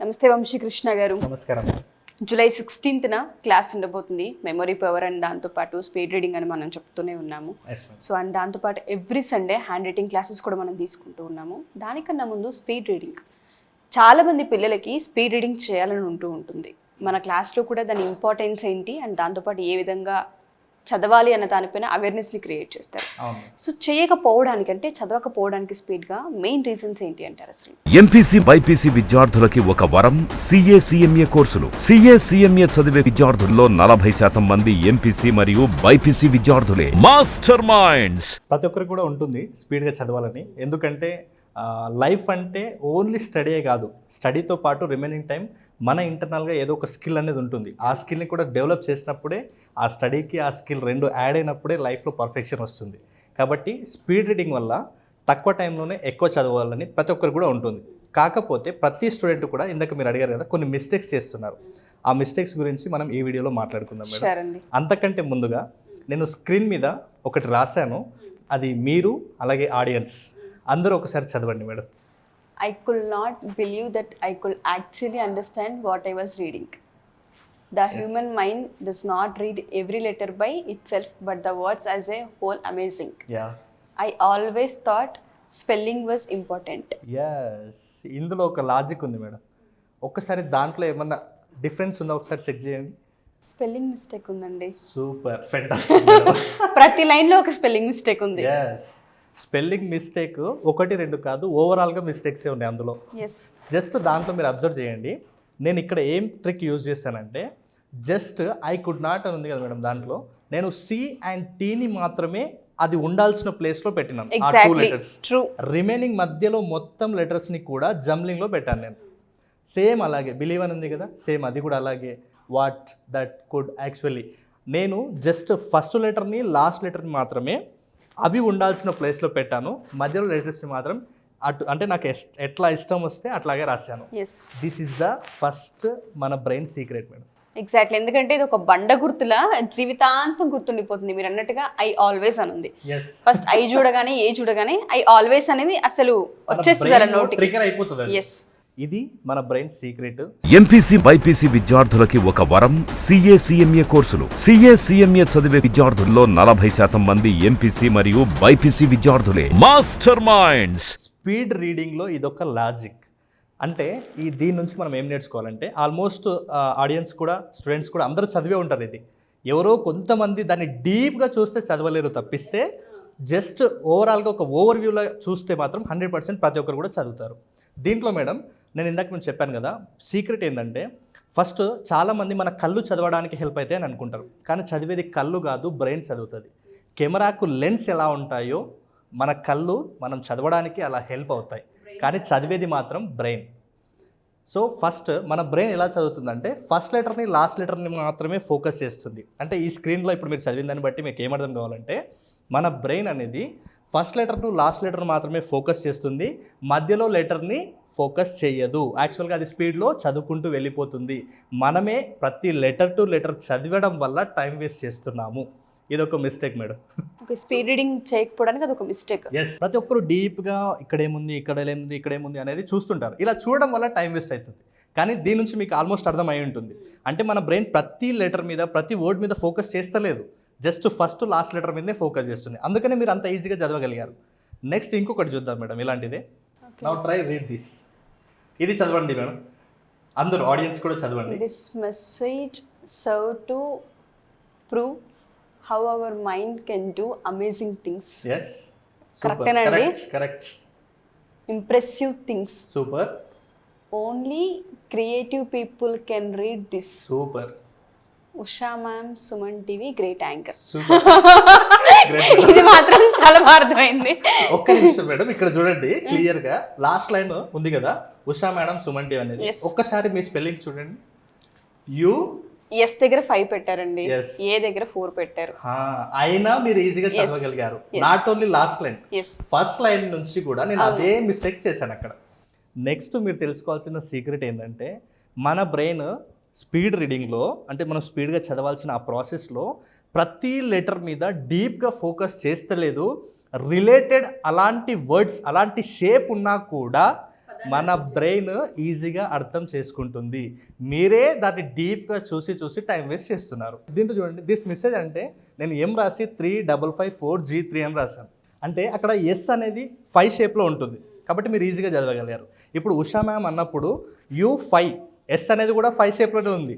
నమస్తే వంశీకృష్ణ గారు. నమస్కారం. జూలై 16న క్లాస్ ఉండబోతుంది. మెమరీ పవర్ అండ్ దాంతోపాటు స్పీడ్ రీడింగ్ అని మనం చెప్తూనే ఉన్నాము. సో అండ్ దాంతోపాటు every Sunday hand writing classes కూడా మనం తీసుకుంటూ ఉన్నాము. దానికన్నా ముందు స్పీడ్ రీడింగ్, చాలామంది పిల్లలకి స్పీడ్ రీడింగ్ చేయాలని ఉంటుంది. మన క్లాస్లో కూడా దాని ఇంపార్టెన్స్ ఏంటి అండ్ దాంతోపాటు ఏ విధంగా చదవాలి అన్న దానిపైన అవేర్నెస్ని క్రియేట్ చేస్తారు. సో చేయకపోవడానికి అంటే చదవకపోవడానికి స్పీడ్గా మెయిన్ రీజన్స్ ఏంటి అంటారు అసలు? ఎంపీసీ బైపీసీ విద్యార్థులకి ఒక వరం సిఏ కోర్సులు. సిఏ చదివే విద్యార్థుల్లో 40% మంది ఎంపీసీ మరియు బైపీసీ విద్యార్థులే మాస్టర్ మైండ్స్. ప్రతి ఒక్కరికి కూడా ఉంటుంది స్పీడ్గా చదవాలని. ఎందుకంటే లైఫ్ అంటే ఓన్లీ స్టడీయే కాదు, స్టడీతో పాటు రిమైనింగ్ టైం మన ఇంటర్నల్గా ఏదో ఒక స్కిల్ అనేది ఉంటుంది. ఆ స్కిల్ని కూడా డెవలప్ చేసినప్పుడే, ఆ స్టడీకి ఆ స్కిల్ రెండు యాడ్ అయినప్పుడే లైఫ్లో పర్ఫెక్షన్ వస్తుంది. కాబట్టి స్పీడ్ రీడింగ్ వల్ల తక్కువ టైంలోనే ఎక్కువ చదవాలని ప్రతి ఒక్కరు కూడా ఉంటుంది. కాకపోతే ప్రతి స్టూడెంట్ కూడా ఇందాక మీరు అడిగారు కదా, కొన్ని మిస్టేక్స్ చేస్తున్నారు. ఆ మిస్టేక్స్ గురించి మనం ఈ వీడియోలో మాట్లాడుకుందాం మేడం. అంతకంటే ముందుగా నేను స్క్రీన్ మీద ఒకటి రాశాను, అది మీరు అలాగే ఆడియన్స్ అందరూ ఒకసారి చదవండి madam. I could not believe that I could actually understand what I was reading. The human mind does not read every letter by itself, but the words as a whole amazing. Yeah. I always thought spelling was important. Yes. ఇందులో ఒక logic ఉంది madam. ఒక్కసారి దాంట్లో ఏమన్నా difference ఉందా ఒకసారి check చేయండి. Spelling mistake ఉందండి. Super, fantastic. ప్రతి లైన్లో ఒక స్పెల్లింగ్ మిస్టేక్ ఉంది. yes. స్పెల్లింగ్ మిస్టేక్ ఒకటి రెండు కాదు, ఓవరాల్గా మిస్టేక్సే ఉన్నాయి అందులో. జస్ట్ దాంట్లో మీరు అబ్జర్వ్ చేయండి. నేను ఇక్కడ ఏం ట్రిక్ యూజ్ చేస్తానంటే, జస్ట్ ఐ కుడ్ నాట్ అని ఉంది కదా మేడం, దాంట్లో నేను సి అండ్ టీని మాత్రమే అది ఉండాల్సిన ప్లేస్లో పెట్టినాను. ఆ 2 లెటర్స్. రిమైనింగ్ మధ్యలో మొత్తం లెటర్స్ని కూడా జంబ్లింగ్లో పెట్టాను నేను. సేమ్ అలాగే బిలీవ్ అని ఉంది కదా, సేమ్ అది కూడా అలాగే వాట్, దట్, కుడ్. యాక్చువల్లీ నేను జస్ట్ ఫస్ట్ లెటర్ని లాస్ట్ లెటర్ని మాత్రమే అవి ఉండాల్సిన ప్లేస్లో పెట్టాను, మధ్యలో లెటర్స్ని మాత్రం అటు అంటే నాకు ఎట్లా ఇష్టం వస్తే అట్లాగే రాశాను. దిస్ ఈస్ ద ఫస్ట్ మన బ్రెయిన్ సీక్రెట్ మేడం. ఎగ్జాక్ట్లీ, ఎందుకంటే ఇది ఒక బండ గుర్తులా జీవితాంతం గుర్తుండిపోతుంది. మీరు అన్నట్టుగా ఐ ఆల్వేస్ అని ఉంది. ఫస్ట్ ఐ చూడగానే ఏ చూడగానే ఐ ఆల్వేస్ అనేది అసలు వచ్చేస్తుంది అలా నోటికి, ట్రిగర్ అయిపోతుంది. ఎస్, ఇది మన బ్రెయిన్ సీక్రెట్. ఎంపీసీ బైపీసీ విద్యార్థులకి ఒక వరం సిఏ కోర్సులు. సిఏ చదివే విద్యార్థుల్లో 40% మంది ఎంపీసీ మరియు బైపీసీ విద్యార్థులే మాస్టర్ మైండ్స్. స్పీడ్ రీడింగ్లో ఇదొక లాజిక్. అంటే దీని నుంచి మనం ఏం నేర్చుకోవాలంటే, ఆల్మోస్ట్ ఆడియన్స్ కూడా స్టూడెంట్స్ కూడా అందరూ చదివే ఉంటారు. ఇది ఎవరో కొంతమంది దాన్ని డీప్గా చూస్తే చదవలేరు తప్పిస్తే, జస్ట్ ఓవరాల్గా ఒక ఓవర్ వ్యూలో చూస్తే మాత్రం 100% ప్రతి ఒక్కరు కూడా చదువుతారు. దీంట్లో మేడం నేను ఇందాక నేను చెప్పాను కదా, సీక్రెట్ ఏంటంటే, ఫస్ట్ చాలామంది మన కళ్ళు చదవడానికి హెల్ప్ అవుతాయి అని అనుకుంటారు. కానీ చదివేది కళ్ళు కాదు, బ్రెయిన్ చదువుతుంది. కెమెరాకు లెన్స్ ఎలా ఉంటాయో మన కళ్ళు మనం చదవడానికి అలా హెల్ప్ అవుతాయి, కానీ చదివేది మాత్రం బ్రెయిన్. సో ఫస్ట్ మన బ్రెయిన్ ఎలా చదువుతుందంటే, ఫస్ట్ లెటర్ని లాస్ట్ లెటర్ని మాత్రమే ఫోకస్ చేస్తుంది. అంటే ఈ స్క్రీన్లో ఇప్పుడు మీరు చదివిన దాన్ని బట్టి మీకు ఏమర్థం కావాలంటే, మన బ్రెయిన్ అనేది first letter to last letter మాత్రమే ఫోకస్ చేస్తుంది, మధ్యలో లెటర్ని ఫోకస్ చేయదు. యాక్చువల్గా అది స్పీడ్లో చదువుకుంటూ వెళ్ళిపోతుంది. మనమే ప్రతి లెటర్ టు లెటర్ చదవడం వల్ల టైం వేస్ట్ చేస్తున్నాము. ఇది ఒక మిస్టేక్ మేడం. స్పీడ్ రీడింగ్ చేయకపోవడానికి అది ఒక మిస్టేక్. ప్రతి ఒక్కరు డీప్గా ఇక్కడేముంది ఇక్కడేముంది అనేది చూస్తుంటారు. ఇలా చూడడం వల్ల టైం వేస్ట్ అవుతుంది. కానీ దీని నుంచి మీకు ఆల్మోస్ట్ అర్థమై ఉంటుంది. అంటే మన బ్రెయిన్ ప్రతి లెటర్ మీద ప్రతి వర్డ్ మీద ఫోకస్ చేస్తలేదు, జస్ట్ ఫస్ట్ లాస్ట్ లెటర్ మీదనే ఫోకస్ చేస్తుంది. అందుకనే మీరు అంత ఈజీగా చదవగలిగారు. నెక్స్ట్ ఇంకొకటి చూద్దాం మేడం, ఇలాంటిదే. Now try read this. ఇది చదవండి మేడం, అందరూ ఆడియన్స్ కూడా చదవండి. This message serve to prove how our mind can do amazing things. yes, కరెక్టేనండి? Correct. Impressive things. Super. Only creative people can read this. Super. Usha ma'am, Suman TV great anchor. ఇది మాత్రం చాలా అర్థమైంది. ఒక్క నిమిషం మేడం, ఇక్కడ చూడండి క్లియర్ గా లాస్ట్ లైన్ ఉంది కదా, ఉషా మేడం సుమన్ టీవీ అనేది. ఒక్కసారి మీ స్పెల్లింగ్ చూడండి. యు ఎస్ దగ్గర 5 పెట్టారండి, ఏ దగ్గర 4 పెట్టారు. అయినా మీరు ఈజీగా చదవగలిగారు. Not only last line, first line నుంచి కూడా నేను అదే మిస్టేక్స్ చేశాను అక్కడ. నెక్స్ట్ మీరు తెలుసుకోవాల్సిన సీక్రెట్ ఏంటంటే, మన బ్రెయిన్ స్పీడ్ రీడింగ్లో, అంటే మనం స్పీడ్గా చదవాల్సిన ఆ ప్రాసెస్లో ప్రతి లెటర్ మీద డీప్గా ఫోకస్ చేస్తలేదు. రిలేటెడ్ అలాంటి వర్డ్స్, అలాంటి షేప్ ఉన్నా కూడా మన బ్రెయిన్ ఈజీగా అర్థం చేసుకుంటుంది. మీరే దాన్ని డీప్గా చూసి టైం వేస్ట్ చేస్తున్నారు. దీంట్లో చూడండి, దిస్ మెసేజ్ అంటే నేను M రాసి 35554G3 అని రాశాను. అంటే అక్కడ ఎస్ అనేది 5 షేప్లో ఉంటుంది కాబట్టి మీరు ఈజీగా చదవగలిగారు. ఇప్పుడు ఉషా మ్యామ్ అన్నప్పుడు U5 ఎస్ అనేది కూడా 5 షేప్లోనే ఉంది.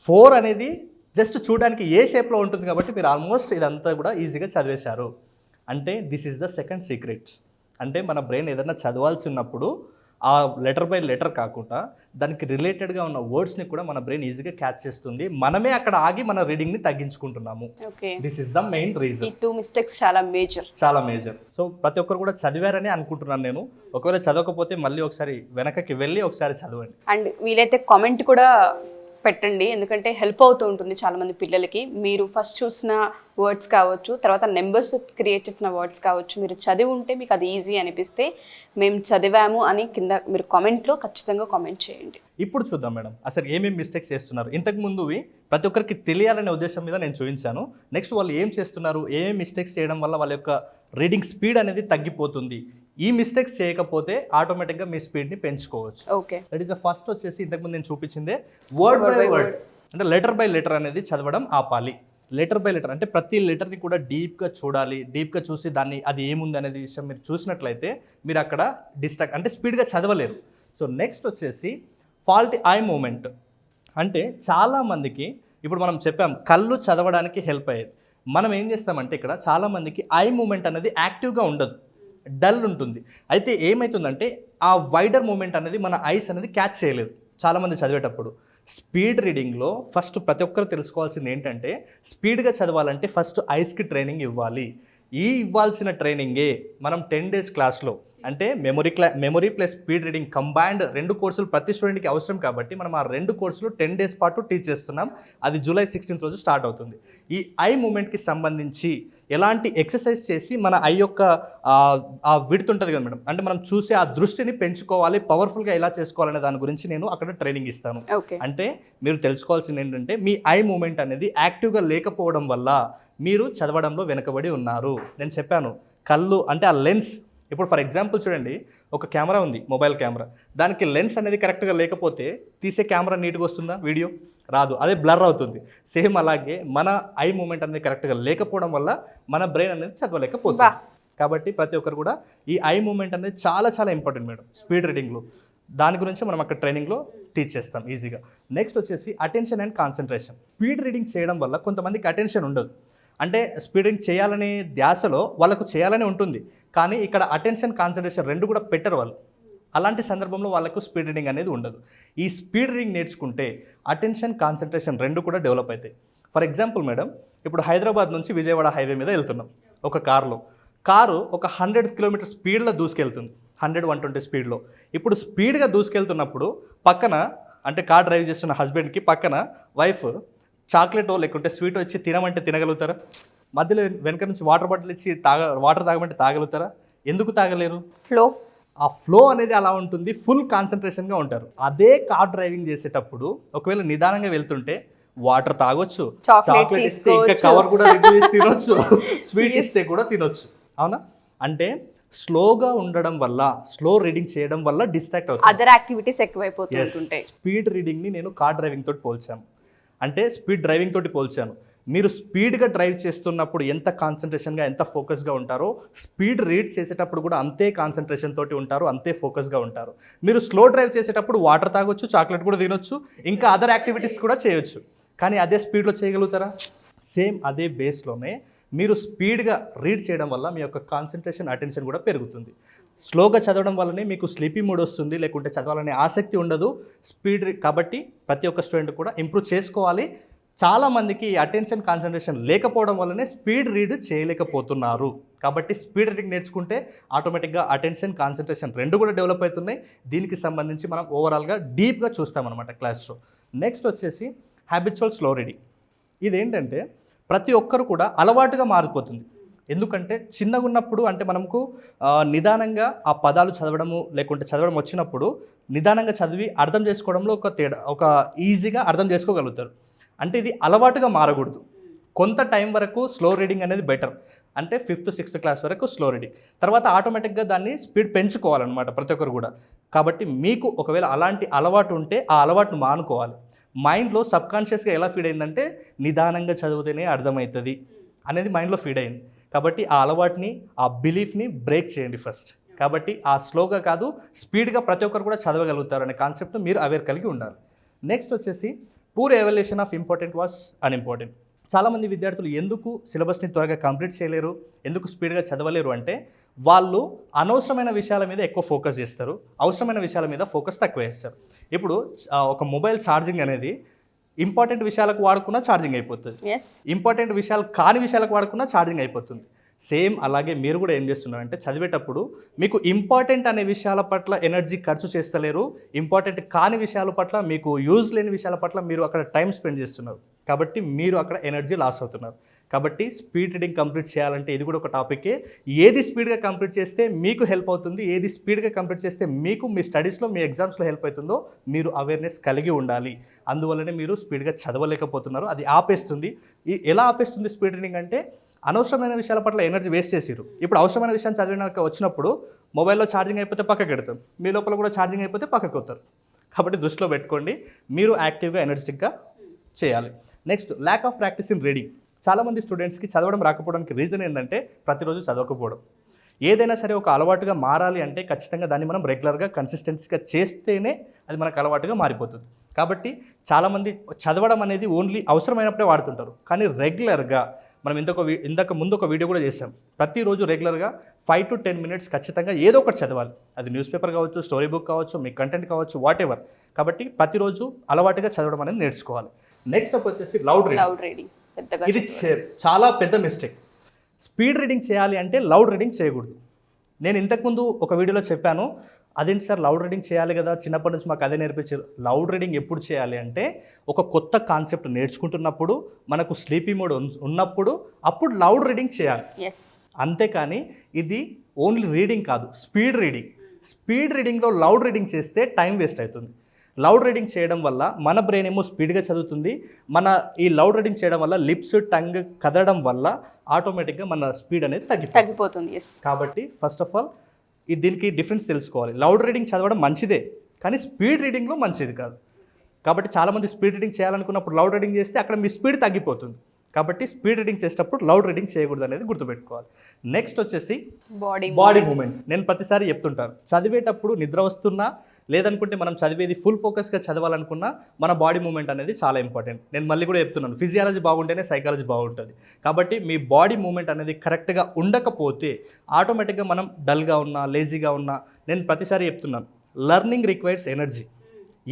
4 అనేది జస్ట్ చూడడానికి ఏ షేప్లో ఉంటుంది కాబట్టి మీరు ఆల్మోస్ట్ ఇదంతా కూడా ఈజీగా చదివేశారు. అంటే this is the second secret. అంటే మన బ్రెయిన్ ఏదైనా చదవాల్సి ఉన్నప్పుడు ఆ లెటర్ బై లెటర్ కాకుండా దానికి రిలేటెడ్గా ఉన్న వర్డ్స్ని కూడా మన బ్రెయిన్ ఈజీగా క్యాచ్ చేస్తుంది. మనమే అక్కడ ఆగి మన రీడింగ్ని తగ్గించుకుంటున్నాము. This is the main reason. ఈ 2 మిస్టేక్స్ చాలా మేజర్. సో ప్రతి ఒక్కరు కూడా చదివారని అనుకుంటున్నాను నేను. ఒకవేళ చదవకపోతే మళ్ళీ ఒకసారి వెనకకి వెళ్ళి ఒకసారి చదవండి. అండ్ వీలైతే కామెంట్ కూడా పెట్టండి, ఎందుకంటే హెల్ప్ అవుతూ ఉంటుంది చాలామంది పిల్లలకి. మీరు ఫస్ట్ చూసిన వర్డ్స్ కావచ్చు, తర్వాత నెంబర్స్ క్రియేట్ చేసిన వర్డ్స్ కావచ్చు, మీరు చదివి ఉంటే మీకు అది ఈజీ అనిపిస్తే మేము చదివాము అని కింద మీరు కామెంట్లో ఖచ్చితంగా కామెంట్ చేయండి. ఇప్పుడు చూద్దాం మేడం, అసలు ఏమేమి మిస్టేక్స్ చేస్తున్నారు. ఇంతకు ముందువి ప్రతి ఒక్కరికి తెలియాలనే ఉద్దేశం మీద నేను చూపించాను. నెక్స్ట్ వాళ్ళు ఏం చేస్తున్నారు, ఏమేమి మిస్టేక్స్ చేయడం వల్ల వాళ్ళ యొక్క రీడింగ్ స్పీడ్ అనేది తగ్గిపోతుంది. ఈ మిస్టేక్స్ చేయకపోతే ఆటోమేటిక్గా మీ స్పీడ్ని పెంచుకోవచ్చు. Okay, that is the first వచ్చేసి ఇంతకుముందు నేను చూపించిందే వర్డ్ బై వర్డ్, అంటే లెటర్ బై లెటర్ అనేది చదవడం ఆపాలి. లెటర్ బై లెటర్ అంటే ప్రతి లెటర్ని కూడా డీప్గా చూడాలి. డీప్గా చూసి దాన్ని అది ఏముంది అనేది విషయం మీరు చూసినట్లయితే మీరు అక్కడ డిస్ట్రాక్ట్ అంటే స్పీడ్గా చదవలేరు. సో నెక్స్ట్ వచ్చేసి ఫాల్టీ ఐ మూమెంట్. అంటే చాలామందికి ఇప్పుడు మనం చెప్పాం కళ్ళు చదవడానికి హెల్ప్ అయ్యేది. మనం ఏం చేస్తామంటే ఇక్కడ చాలామందికి ఐ మూమెంట్ అనేది యాక్టివ్గా ఉండదు, డల్ ఉంటుంది. అయితే ఏమవుతుందంటే ఆ వైడర్ మూమెంట్ అనేది మన ఐస్ అనేది క్యాచ్ చేయలేదు చాలామంది చదివేటప్పుడు. స్పీడ్ రీడింగ్లో ఫస్ట్ ప్రతి ఒక్కరు తెలుసుకోవాల్సింది ఏంటంటే స్పీడ్గా చదవాలంటే ఫస్ట్ ఐస్కి ట్రైనింగ్ ఇవ్వాలి. ఈ ఇవ్వాల్సిన ట్రైనింగే మనం 10 days క్లాస్లో అంటే memory plus speed reading combined 2 కోర్సులు ప్రతి స్టూడెంట్కి అవసరం కాబట్టి మనం ఆ 2 కోర్సులు 10 days పాటు టీచ్ చేస్తున్నాం. అది July 16th రోజు స్టార్ట్ అవుతుంది. ఈ ఐ మూమెంట్కి సంబంధించి ఎలాంటి ఎక్సర్సైజ్ చేసి మన ఐ యొక్క ఆ విడ్త్ ఉంటుంది కదా మేడం, అంటే మనం చూసే ఆ దృష్టిని పెంచుకోవాలి, పవర్ఫుల్గా ఎలా చేసుకోవాలనే దాని గురించి నేను అక్కడ ట్రైనింగ్ ఇస్తాను. అంటే మీరు తెలుసుకోవాల్సింది ఏంటంటే మీ ఐ మూమెంట్ అనేది యాక్టివ్గా లేకపోవడం వల్ల మీరు చదవడంలో వెనకబడి ఉన్నారు. నేను చెప్పాను కళ్ళు అంటే ఆ లెన్స్. ఇప్పుడు ఫర్ ఎగ్జాంపుల్ చూడండి, ఒక కెమెరా ఉంది, మొబైల్ కెమెరా, దానికి లెన్స్ అనేది కరెక్ట్గా లేకపోతే తీసే కెమెరా నీట్గా వస్తుందా, వీడియో రాదు, అదే బ్లర్ అవుతుంది. సేమ్ అలాగే మన ఐ మూమెంట్ అనేది కరెక్ట్గా లేకపోవడం వల్ల మన బ్రెయిన్ అనేది చదవలేకపోతుంది. కాబట్టి ప్రతి ఒక్కరు కూడా ఈ ఐ మూమెంట్ అనేది చాలా చాలా ఇంపార్టెంట్ మేడం స్పీడ్ రీడింగ్లో. దాని గురించి మనం అక్కడ ట్రైనింగ్లో టీచ్ చేస్తాం ఈజీగా. నెక్స్ట్ వచ్చేసి attention and concentration. Speed reading చేయడం వల్ల కొంతమందికి అటెన్షన్ ఉండదు, అంటే స్పీడ్ రీడింగ్ చేయాలనే ధ్యాసలో వాళ్ళకు చేయాలని ఉంటుంది, కానీ ఇక్కడ అటెన్షన్ కాన్సన్ట్రేషన్ 2 కూడా పెట్టరు వాళ్ళు. అలాంటి సందర్భంలో వాళ్ళకు స్పీడ్ రీడింగ్ అనేది ఉండదు. ఈ స్పీడ్ రీడింగ్ నేర్చుకుంటే అటెన్షన్ కాన్సన్ట్రేషన్ 2 కూడా డెవలప్ అవుతాయి. ఫర్ ఎగ్జాంపుల్ మేడం, ఇప్పుడు హైదరాబాద్ నుంచి విజయవాడ హైవే మీద వెళ్తున్నాం ఒక కారు ఒక 100 km స్పీడ్లో దూసుకెళ్తుంది, 100-120 స్పీడ్లో. ఇప్పుడు స్పీడ్గా దూసుకెళ్తున్నప్పుడు పక్కన అంటే కార్ డ్రైవ్ చేస్తున్న హస్బెండ్కి పక్కన వైఫ్ చాక్లెటో లేకుంటే స్వీటో ఇచ్చి తినమంటే తినగలుగుతారా? మధ్యలో వెనక నుంచి వాటర్ బాటిల్ ఇచ్చి వాటర్ తాగమంటే తాగలుగుతారా? ఎందుకు తాగలేరు? ఆ ఫ్లో అనేది అలా ఉంటుంది, ఫుల్ కాన్సన్ట్రేషన్గా ఉంటారు. అదే కార్ డ్రైవింగ్ చేసేటప్పుడు ఒకవేళ నిదానంగా వెళ్తుంటే వాటర్ తాగొచ్చు, చాక్లెట్ ఇస్తే ఇంకా కవర్ కూడా తినొచ్చు, స్వీట్ ఇస్తే కూడా తినొచ్చు. అవునా? అంటే స్లోగా ఉండడం వల్ల, స్లో రీడింగ్ చేయడం వల్ల డిస్ట్రాక్ట్ అవుతుంది, అదర్ యాక్టివిటీస్ ఎక్కువైపోతుంటాయి. స్పీడ్ రీడింగ్ని నేను కార్ డ్రైవింగ్ తోటి పోల్చాను, అంటే స్పీడ్ డ్రైవింగ్ తోటి పోల్చాను. మీరు స్పీడ్గా డ్రైవ్ చేస్తున్నప్పుడు ఎంత కాన్సన్ట్రేషన్గా ఎంత ఫోకస్గా ఉంటారో స్పీడ్ రీడ్ చేసేటప్పుడు కూడా అంతే కాన్సన్ట్రేషన్ తోటి ఉంటారు, అంతే ఫోకస్గా ఉంటారు. మీరు స్లో డ్రైవ్ చేసేటప్పుడు వాటర్ తాగొచ్చు, చాక్లెట్ కూడా తినొచ్చు, ఇంకా అదర్ యాక్టివిటీస్ కూడా చేయొచ్చు, కానీ అదే స్పీడ్లో చేయగలుగుతారా? సేమ్ అదే బేస్లోనే మీరు స్పీడ్గా రీడ్ చేయడం వల్ల మీ యొక్క కాన్సన్ట్రేషన్ అటెన్షన్ కూడా పెరుగుతుంది. స్లోగా చదవడం వల్లనే మీకు స్లీపీ మూడ్ వస్తుంది, లేకుంటే చదవాలనే ఆసక్తి ఉండదు. స్పీడ్ కాబట్టి ప్రతి ఒక్క స్టూడెంట్ కూడా ఇంప్రూవ్ చేసుకోవాలి. చాలామందికి అటెన్షన్ కాన్సన్ట్రేషన్ లేకపోవడం వల్లనే స్పీడ్ రీడ్ చేయలేకపోతున్నారు. కాబట్టి స్పీడ్ రీడింగ్ నేర్చుకుంటే ఆటోమేటిక్గా అటెన్షన్ కాన్సన్ట్రేషన్ 2 కూడా డెవలప్ అవుతున్నాయి. దీనికి సంబంధించి మనం ఓవరాల్గా డీప్గా చూస్తామన్నమాట క్లాస్లో. నెక్స్ట్ వచ్చేసి హ్యాబిచువల్ స్లో రీడింగ్. ఇదేంటంటే ప్రతి ఒక్కరు కూడా అలవాటుగా మారిపోతుంది. ఎందుకంటే చిన్నగా ఉన్నప్పుడు అంటే మనకు నిదానంగా ఆ పదాలు చదవడము లేకుంటే చదవడం వచ్చినప్పుడు నిదానంగా చదివి అర్థం చేసుకోవడంలో ఒక ఈజీగా అర్థం చేసుకోగలుగుతారు. అంటే ఇది అలవాటుగా మారకూడదు. కొంత టైం వరకు స్లో రీడింగ్ అనేది బెటర్. అంటే 5th 6th క్లాస్ వరకు స్లో రీడింగ్. తర్వాత ఆటోమేటిక్గా దాన్ని స్పీడ్ పెంచుకోవాలన్నమాట ప్రతి ఒక్కరు కూడా. కాబట్టి మీకు ఒకవేళ అలాంటి అలవాటు ఉంటే ఆ అలవాటును మానుకోవాలి. మైండ్లో సబ్కాన్షియస్గా ఎలా ఫీడ్ అయిందంటే నిదానంగా చదివితేనే అర్థమవుతుంది అనేది మైండ్లో ఫీడ్ అయింది. కాబట్టి ఆ అలవాటుని, ఆ బిలీఫ్ని బ్రేక్ చేయండి ఫస్ట్. కాబట్టి ఆ స్లోగా కాదు, స్పీడ్గా ప్రతి ఒక్కరు కూడా చదవగలుగుతారు అనే కాన్సెప్ట్ మీరు అవేర్ కలిగి ఉండాలి. నెక్స్ట్ వచ్చేసి poor evaluation of important was unimportant. చాలామంది విద్యార్థులు ఎందుకు సిలబస్ని త్వరగా కంప్లీట్ చేయలేరు, ఎందుకు స్పీడ్గా చదవలేరు అంటే వాళ్ళు అనవసరమైన విషయాల మీద ఎక్కువ ఫోకస్ చేస్తారు, అవసరమైన విషయాల మీద ఫోకస్ తక్కువ చేస్తారు. ఇప్పుడు ఒక మొబైల్ ఛార్జింగ్ అనేది ఇంపార్టెంట్ విషయాలకు వాడుకున్నా ఛార్జింగ్ అయిపోతుంది, ఇంపార్టెంట్ విషయాలు కాని విషయాలకు వాడుకున్నా ఛార్జింగ్ అయిపోతుంది. సేమ్ అలాగే మీరు కూడా ఏం చేస్తున్నారంటే చదివేటప్పుడు మీకు ఇంపార్టెంట్ అనే విషయాల పట్ల ఎనర్జీ ఖర్చు చేస్తలేరు, ఇంపార్టెంట్ కాని విషయాల పట్ల, మీకు యూజ్ లేని విషయాల పట్ల మీరు అక్కడ టైం స్పెండ్ చేస్తున్నారు. కాబట్టి మీరు అక్కడ ఎనర్జీ లాస్ అవుతున్నారు. కాబట్టి స్పీడ్ రీడింగ్ కంప్లీట్ చేయాలంటే ఇది కూడా ఒక టాపికే. ఏది స్పీడ్గా కంప్లీట్ చేస్తే మీకు హెల్ప్ అవుతుంది, ఏది స్పీడ్గా కంప్లీట్ చేస్తే మీకు మీ స్టడీస్లో, మీ ఎగ్జామ్స్లో హెల్ప్ అవుతుందో మీరు అవేర్నెస్ కలిగి ఉండాలి. అందువల్లనే మీరు స్పీడ్గా చదవలేకపోతున్నారు, అది ఆపేస్తుంది. ఎలా ఆపేస్తుంది స్పీడ్ రీడింగ్ అంటే అనవసరమైన విషయాల పట్ల ఎనర్జీ వేస్ట్ చేసిరు. ఇప్పుడు అవసరమైన విషయం చదివినాక వచ్చినప్పుడు మొబైల్లో ఛార్జింగ్ అయిపోతే పక్కకి పెడతాం, మీ లోపల కూడా ఛార్జింగ్ అయిపోతే పక్కకు వస్తారు. కాబట్టి దృష్టిలో పెట్టుకోండి, మీరు యాక్టివ్గా ఎనర్జెటిక్గా చేయాలి. Next lack of practice in reading. చాలామంది స్టూడెంట్స్కి చదవడం రాకపోవడానికి రీజన్ ఏంటంటే ప్రతిరోజు చదవకపోవడం. ఏదైనా సరే ఒక అలవాటుగా మారాలి అంటే ఖచ్చితంగా దాన్ని మనం రెగ్యులర్గా కన్సిస్టెన్సీగా చేస్తేనే అది మనకు అలవాటుగా మారిపోతుంది. కాబట్టి చాలామంది చదవడం అనేది ఓన్లీ అవసరమైనప్పుడే వాడుతుంటారు, కానీ రెగ్యులర్గా మనం ఇంతకు ముందు ఒక వీడియో కూడా చేసాం. ప్రతిరోజు రెగ్యులర్గా 5 to 10 minutes ఖచ్చితంగా ఏదో ఒకటి చదవాలి. అది న్యూస్ పేపర్ కావచ్చు, స్టోరీ బుక్ కావచ్చు, మీ కంటెంట్ కావచ్చు, వాట్ ఎవర్. కాబట్టి ప్రతిరోజు అలవాటుగా చదవడం అనేది నేర్చుకోవాలి. నెక్స్ట్ అప్ వచ్చేసి లౌడ్ రీడింగ్. ఇది చాలా పెద్ద మిస్టేక్. స్పీడ్ రీడింగ్ చేయాలి అంటే లౌడ్ రీడింగ్ చేయకూడదు. నేను ఇంతకుముందు ఒక వీడియోలో చెప్పాను, అదేంటి సార్ లౌడ్ రీడింగ్ చేయాలి కదా, చిన్నప్పటి నుంచి మాకు అదే నేర్పించారు. లౌడ్ రీడింగ్ ఎప్పుడు చేయాలి అంటే ఒక కొత్త కాన్సెప్ట్ నేర్చుకుంటున్నప్పుడు, మనకు స్లీపీ మోడ్ ఉన్నప్పుడు, అప్పుడు లౌడ్ రీడింగ్ చేయాలి. అంతేకాని ఇది ఓన్లీ రీడింగ్ కాదు, స్పీడ్ రీడింగ్. స్పీడ్ రీడింగ్లో లౌడ్ రీడింగ్ చేస్తే టైం వేస్ట్ అవుతుంది. లౌడ్ రీడింగ్ చేయడం వల్ల మన బ్రెయిన్ ఏమో స్పీడ్గా చదువుతుంది, ఈ లౌడ్ రీడింగ్ చేయడం వల్ల లిప్స్, టంగ్ కదలడం వల్ల ఆటోమేటిక్గా మన స్పీడ్ అనేది తగ్గిపోతుంది. కాబట్టి ఫస్ట్ ఆఫ్ ఆల్ దీనికి డిఫరెన్స్ తెలుసుకోవాలి. లౌడ్ రీడింగ్ చదవడం మంచిదే, కానీ స్పీడ్ రీడింగ్లో మంచిది కాదు. కాబట్టి చాలామంది స్పీడ్ రీడింగ్ చేయాలనుకున్నప్పుడు లౌడ్ రీడింగ్ చేస్తే అక్కడ మీ స్పీడ్ తగ్గిపోతుంది. కాబట్టి స్పీడ్ రీడింగ్ చేసేటప్పుడు లౌడ్ రీడింగ్ చేయకూడదు అనేది గుర్తుపెట్టుకోవాలి. నెక్స్ట్ వచ్చేసి బాడీ మూమెంట్. నేను ప్రతిసారి చెప్తుంటాను, చదివేటప్పుడు నిద్ర వస్తున్నా లేదనుకుంటే మనం చదివేది ఫుల్ ఫోకస్గా చదవాలనుకున్నా మన బాడీ మూమెంట్ అనేది చాలా ఇంపార్టెంట్. నేను మళ్ళీ కూడా చెప్తున్నాను, ఫిజియాలజీ బాగుంటేనే సైకాలజీ బాగుంటుంది. కాబట్టి మీ బాడీ మూమెంట్ అనేది కరెక్ట్గా ఉండకపోతే ఆటోమేటిక్గా మనం డల్గా ఉన్నా, లేజీగా ఉన్నా, నేను ప్రతిసారి చెప్తున్నాను, లెర్నింగ్ రిక్వైర్స్ ఎనర్జీ.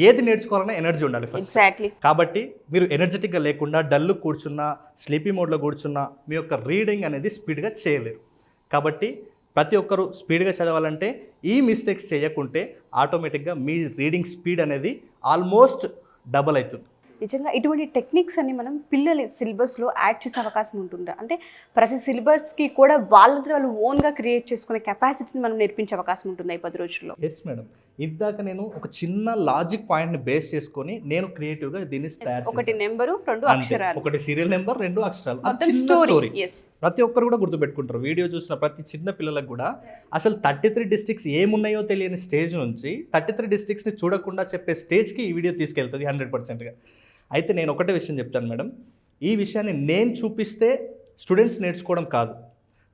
ఏది నేర్చుకోవాలన్నా ఎనర్జీ ఉండాలి ఫస్ట్. కాబట్టి మీరు ఎనర్జెటిక్గా లేకుండా డల్లు కూర్చున్నా, స్లీపీ మోడ్లో కూర్చున్నా మీ యొక్క రీడింగ్ అనేది స్పీడ్గా చేయలేరు. కాబట్టి ప్రతి ఒక్కరూ స్పీడ్గా చదవాలంటే ఈ మిస్టేక్స్ చేయకుంటే ఆటోమేటిక్గా మీ రీడింగ్ స్పీడ్ అనేది ఆల్మోస్ట్ డబల్ అవుతుంది. నిజంగా ఇటువంటి టెక్నిక్స్ అన్ని మనం పిల్లల సిలబస్లో యాడ్ చేసే అవకాశం ఉంటుందా? అంటే ప్రతి సిలబస్కి కూడా వాళ్ళంతా వాళ్ళు ఓన్గా క్రియేట్ చేసుకునే కెపాసిటీని మనం నేర్పించే అవకాశం ఉంటుందా ఈ 10 రోజుల్లో? Yes madam. ఇందాక నేను ఒక చిన్న లాజిక్ పాయింట్ని బేస్ చేసుకొని నేను క్రియేటివ్గా దీన్ని తయారు చేశాను. ఒకటి నెంబరు, 2 అక్షరాలు, ఒకటి సీరియల్ నెంబర్, 2 అక్షరాలు, చిన్న స్టోరీ. ప్రతి ఒక్కరు కూడా గుర్తుపెట్టుకుంటారు. వీడియో చూసిన ప్రతి చిన్న పిల్లలకు కూడా అసలు 33 డిస్ట్రిక్ట్స్ ఏమున్నాయో తెలియని స్టేజ్ నుంచి 33 డిస్ట్రిక్ట్స్ని చూడకుండా చెప్పే స్టేజ్కి ఈ వీడియో తీసుకెళ్తుంది 100%గా. అయితే నేను ఒకటే విషయం చెప్తాను మేడం, ఈ విషయాన్ని నేను చూపిస్తే స్టూడెంట్స్ నేర్చుకోవడం కాదు,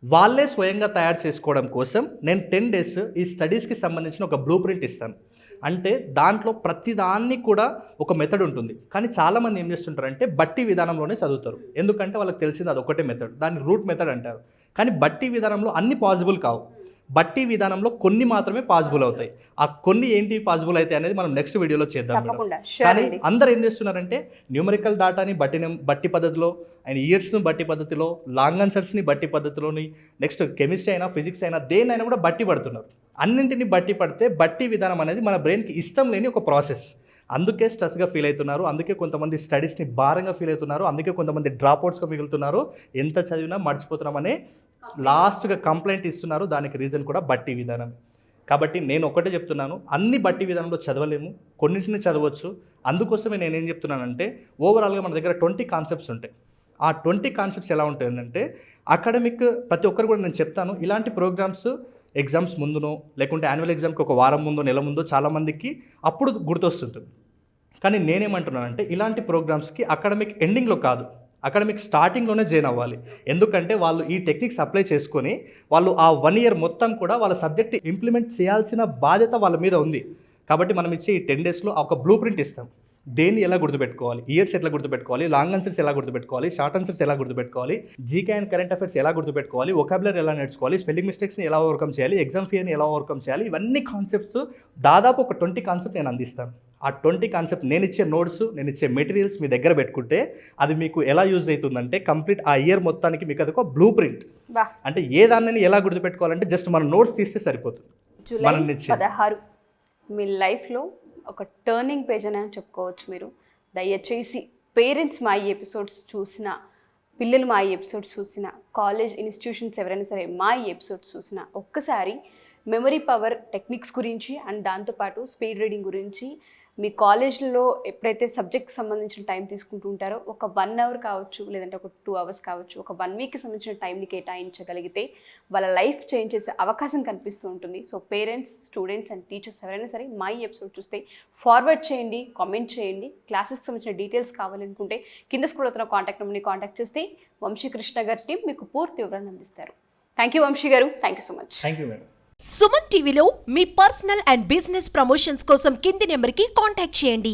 వాళ్ళే స్వయంగా తయారు చేసుకోవడం కోసం నేను 10 days ఈ స్టడీస్కి సంబంధించిన ఒక బ్లూ ప్రింట్ ఇస్తాను. అంటే దాంట్లో ప్రతిదాన్ని కూడా ఒక మెథడ్ ఉంటుంది. కానీ చాలామంది ఏం చేస్తుంటారంటే బట్టి విధానంలోనే చదువుతారు. ఎందుకంటే వాళ్ళకి తెలిసింది అది ఒకటే మెథడ్, దాన్ని రూట్ మెథడ్ అంటారు. కానీ బట్టి విధానంలో అన్ని పాసిబుల్ కావు. బట్టి విధానంలో కొన్ని మాత్రమే పాసిబుల్ అవుతాయి. ఆ కొన్ని ఏంటి పాసిబుల్ అవుతాయి అనేది మనం నెక్స్ట్ వీడియోలో చేద్దాం. కానీ అందరు ఏం చేస్తున్నారంటే న్యూమరికల్ డాటాని బట్టి పద్ధతిలో, అండ్ ఇయర్స్ను బట్టి పద్ధతిలో, లాంగ్ ఆన్సర్స్ని బట్టి పద్ధతిలోని, నెక్స్ట్ కెమిస్ట్రీ అయినా ఫిజిక్స్ అయినా దేన్నైనా కూడా బట్టి పడుతున్నారు. అన్నింటినీ బట్టి పడితే బట్టి విధానం అనేది మన బ్రెయిన్కి ఇష్టం లేని ఒక ప్రాసెస్. అందుకే స్ట్రెస్గా ఫీల్ అవుతున్నారు, అందుకే కొంతమంది స్టడీస్ని భారంగా ఫీల్ అవుతున్నారు, అందుకే కొంతమంది డ్రాప్అవుట్స్గా మిగులుతున్నారు, ఎంత చదివినా మర్చిపోతున్నామనే లాస్ట్గా కంప్లైంట్ ఇస్తున్నారు. దానికి రీజన్ కూడా బట్టి విధానం. కాబట్టి నేను ఒకటే చెప్తున్నాను, అన్ని బట్టి విధానంలో చదవలేము, కొన్నింటిని చదవచ్చు. అందుకోసమే నేనేం చెప్తున్నానంటే ఓవరాల్గా మన దగ్గర 20 కాన్సెప్ట్స్ ఉంటాయి. ఆ 20 కాన్సెప్ట్స్ ఎలా ఉంటాయంటే అకాడమిక్ ప్రతి ఒక్కరు కూడా నేను చెప్తాను, ఇలాంటి ప్రోగ్రామ్స్ ఎగ్జామ్స్ ముందునో లేకుంటే యాన్యువల్ ఎగ్జామ్కి ఒక వారం ముందో నెల ముందో చాలామందికి అప్పుడు గుర్తొస్తుంటుంది. కానీ నేనేమంటున్నానంటే ఇలాంటి ప్రోగ్రామ్స్కి అకాడమిక్ ఎండింగ్లో కాదు, అకాడమిక్ స్టార్టింగ్లోనే జాయిన్ అవ్వాలి. ఎందుకంటే వాళ్ళు ఈ టెక్నిక్స్ అప్లై చేసుకొని వాళ్ళు ఆ 1 ఇయర్ మొత్తం కూడా వాళ్ళ సబ్జెక్ట్ ఇంప్లిమెంట్ చేయాల్సిన బాధ్యత వాళ్ళ మీద ఉంది. కాబట్టి మనం ఇచ్చే ఈ 10 డేస్లో ఒక బ్లూ ప్రింట్ ఇస్తాం. దేన్ని ఎలా గుర్తుపెట్టుకోవాలి, ఇయర్స్ ఎట్లా గుర్తుపెట్టుకోవాలి, లాంగ్ ఆన్సర్స్ ఎలా గుర్తుపెట్టుకోవాలి, షార్ట్ ఆన్సర్స్ ఎలా గుర్తుపెట్టుకోవాలి, జీకే అండ్ కరెంట్ అఫైర్స్ ఎలా గుర్తుపెట్టుకోవాలి, వొకాబులరీ ఎలా నేర్చుకోవాలి, స్పెల్లింగ్ మిస్టేక్స్ని ఎలా ఓవర్కమ్ చేయాలి, ఎగ్జామ్ ఫియర్ని ఎలా ఓవర్కమ్ చేయాలి, ఇవన్నీ కాన్సెప్ట్స్ దాదాపు ఒక 20 కాన్సెప్ట్ నేను అందిస్తాను. ఆ 20 కాన్సెప్ట్ నేను ఇచ్చే నోట్స్, నేను ఇచ్చే మెటీరియల్స్ మీ దగ్గర పెట్టుకుంటే అది మీకు ఎలా యూజ్ అవుతుందంటే కంప్లీట్ ఆ ఇయర్ మొత్తానికి మీకు అది ఒక బ్లూ ప్రింట్. అంటే ఏ దాన్ని ఎలా గుర్తుపెట్టుకోవాలంటే జస్ట్ మన నోట్స్ తీస్తే సరిపోతుంది. జూలై 16 మీ లైఫ్లో ఒక టర్నింగ్ పేజ్ అని చెప్పుకోవచ్చు మీరు. దయచేసి పేరెంట్స్ మా ఈ ఎపిసోడ్స్ చూసిన, పిల్లలు మా ఈ ఎపిసోడ్స్ చూసిన, కాలేజ్ ఇన్స్టిట్యూషన్స్ ఎవరైనా సరే మా ఈ ఎపిసోడ్స్ చూసిన ఒక్కసారి మెమరీ పవర్ టెక్నిక్స్ గురించి అండ్ దాంతోపాటు స్పీడ్ రీడింగ్ గురించి మీ కాలేజ్లో ఎప్పుడైతే సబ్జెక్ట్కి సంబంధించిన టైం తీసుకుంటూ ఉంటారో ఒక 1 అవర్ కావచ్చు, లేదంటే ఒక 2 అవర్స్ కావచ్చు, ఒక 1 వీక్కి సంబంధించిన టైంని కేటాయించగలిగితే వాళ్ళ లైఫ్ చేంజ్ చేసే అవకాశం కనిపిస్తూ ఉంటుంది. So parents, students and teachers ఎవరైనా సరే మా ఈ ఎపిసోడ్ చూస్తే ఫార్వర్డ్ చేయండి, కామెంట్ చేయండి. క్లాసెస్కి సంబంధించిన డీటెయిల్స్ కావాలనుకుంటే కింద స్క్రోల్ అవుతున్న కాంటాక్ట్ నెంబర్ని కాంటాక్ట్ చేస్తే వంశీకృష్ణ గారి టీం మీకు పూర్తి వివరాలను అందిస్తారు. థ్యాంక్ యూ వంశీ గారు, thank you so much. Thank you madam. Suman టీవీలో మీ పర్సనల్ అండ్ బిజినెస్ ప్రమోషన్స్ కోసం కింది నెంబర్కి కాంటాక్ట్ చేయండి.